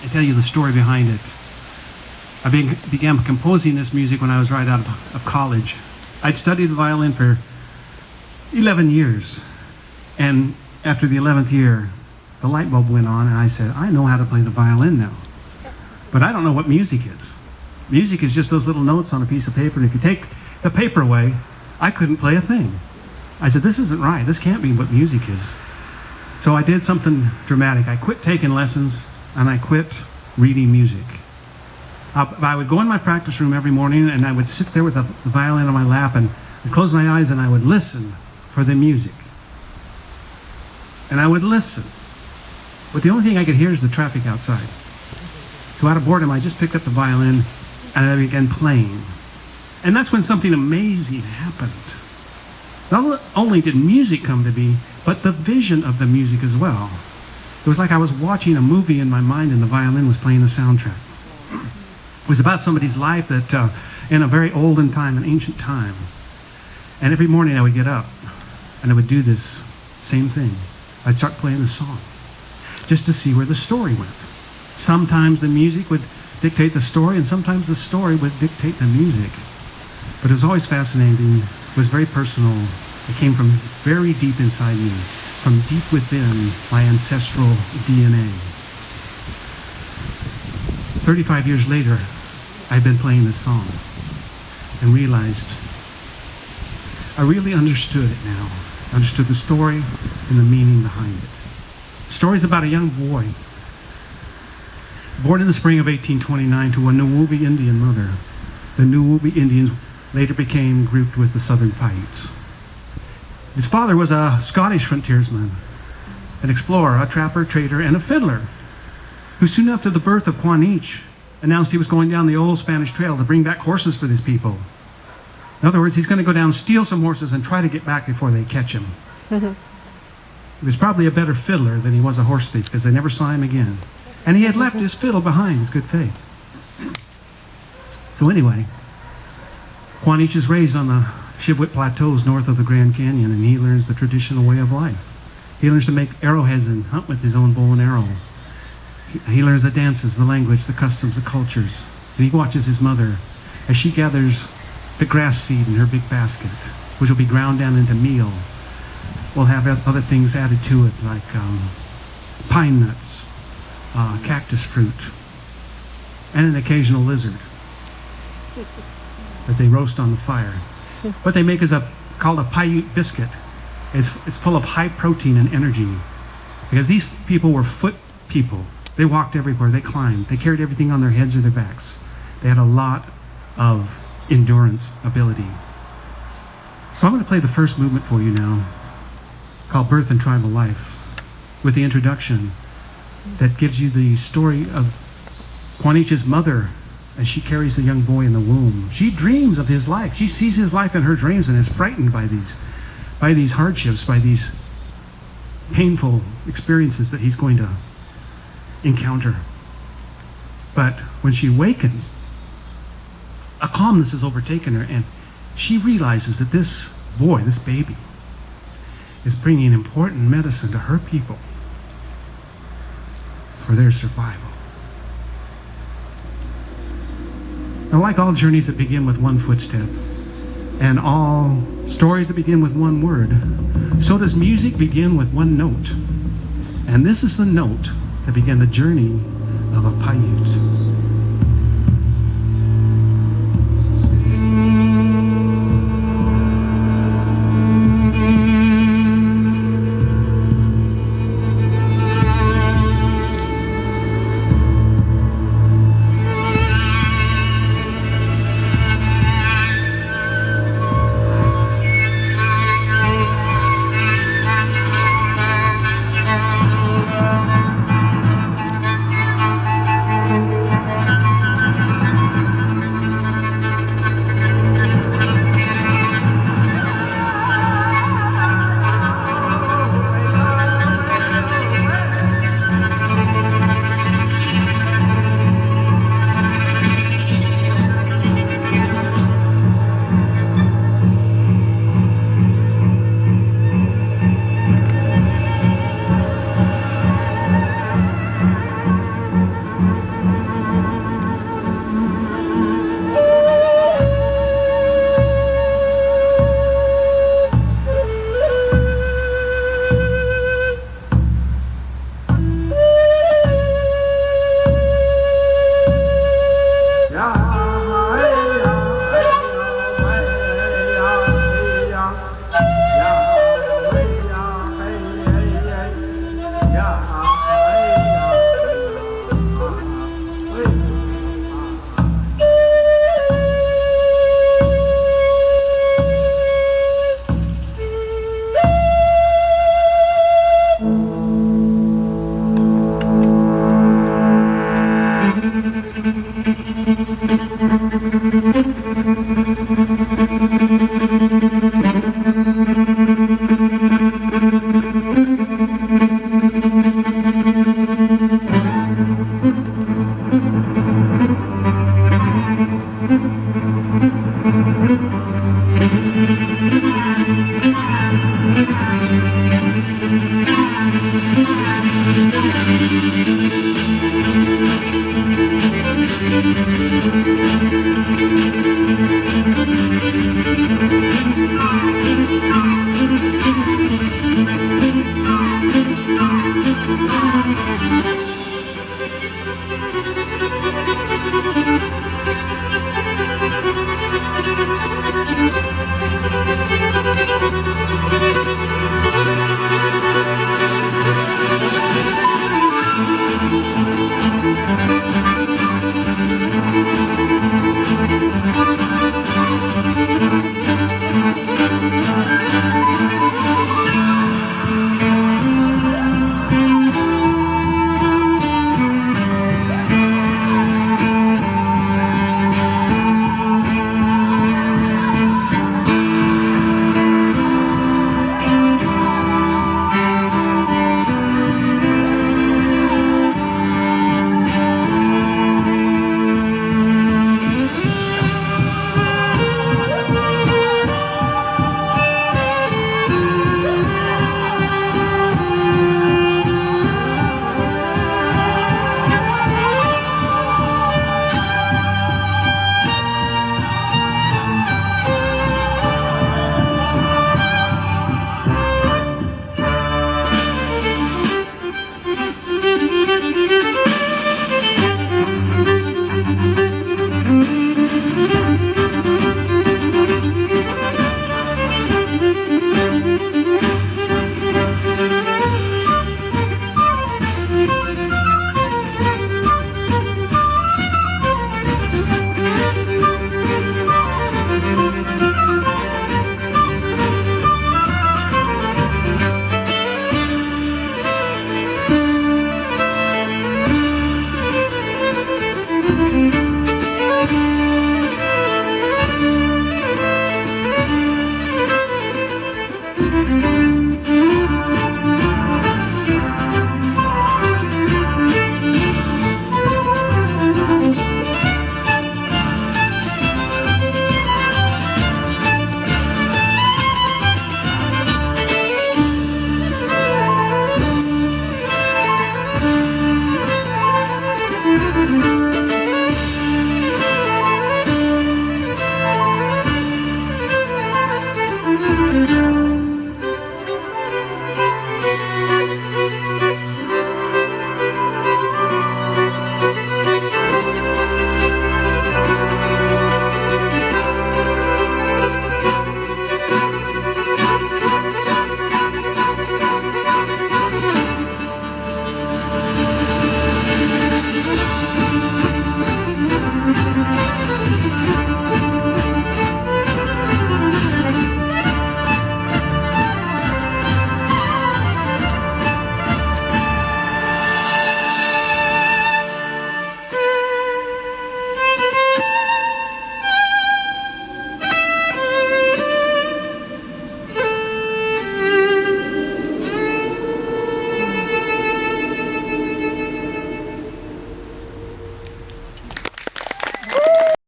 and tell you the story behind it. I began composing this music when I was right out of college. I'd studied the violin for 11 years, and after the 11th year, the light bulb went on, and I said, I know how to play the violin now, but I don't know what music is. Music is just those little notes on a piece of paper, and if you take the paper away, I couldn't play a thing. I said, this isn't right. This can't be what music is. So I did something dramatic. I quit taking lessons, and I quit reading music. I would go in my practice room every morning, and I would sit there with the violin on my lap, and I'd close my eyes, and I would listen for the music. And I would listen. But the only thing I could hear is the traffic outside. So out of boredom, I just picked up the violin, and I began playing. And that's when something amazing happened. Not only did music come to be, but the vision of the music as well. It was like I was watching a movie in my mind, and the violin was playing the soundtrack. It was about somebody's life that in a very olden time, an ancient time. And every morning I would get up and I would do this same thing. I'd start playing the song just to see where the story went. Sometimes the music would dictate the story, and sometimes the story would dictate the music. But it was always fascinating. It was very personal. It came from very deep inside me, from deep within my ancestral DNA. 35 years later, I've been playing this song and realized I really understood it now. I understood the story and the meaning behind it. The story's about a young boy born in the spring of 1829 to a Nuwubi Indian mother. The Nuwubi Indians later became grouped with the Southern Paiutes. His father was a Scottish frontiersman, an explorer, a trapper, trader, and a fiddler, who soon after the birth of Quanich announced he was going down the old Spanish trail to bring back horses for these people. In other words, he's going to go down, steal some horses, and try to get back before they catch him. He was probably a better fiddler than he was a horse thief, because they never saw him again. And he had left his fiddle behind, his good faith. So anyway, Quanich is raised on the Shivwit Plateaus north of the Grand Canyon, and he learns the traditional way of life. He learns to make arrowheads and hunt with his own bow and arrow. He learns the dances, the language, the customs, the cultures. And he watches his mother as she gathers the grass seed in her big basket, which will be ground down into meal. We'll have other things added to it, like pine nuts, cactus fruit, and an occasional lizard that they roast on the fire. What they make is called a Paiute biscuit. It's full of high protein and energy, because these people were foot people. They walked everywhere, they climbed, they carried everything on their heads or their backs. They had a lot of endurance ability. So I'm going to play the first movement for you now, called Birth and Tribal Life, with the introduction that gives you the story of Quanich's mother as she carries the young boy in the womb. She dreams of his life. She sees his life in her dreams and is frightened by these hardships, by these painful experiences that he's going to encounter. But when she awakens, a calmness has overtaken her, and she realizes that this boy, this baby, is bringing important medicine to her people for their survival. Now, like all journeys that begin with one footstep, and all stories that begin with one word, so does music begin with one note. And this is the note that began the journey of a Paiute. Thank you.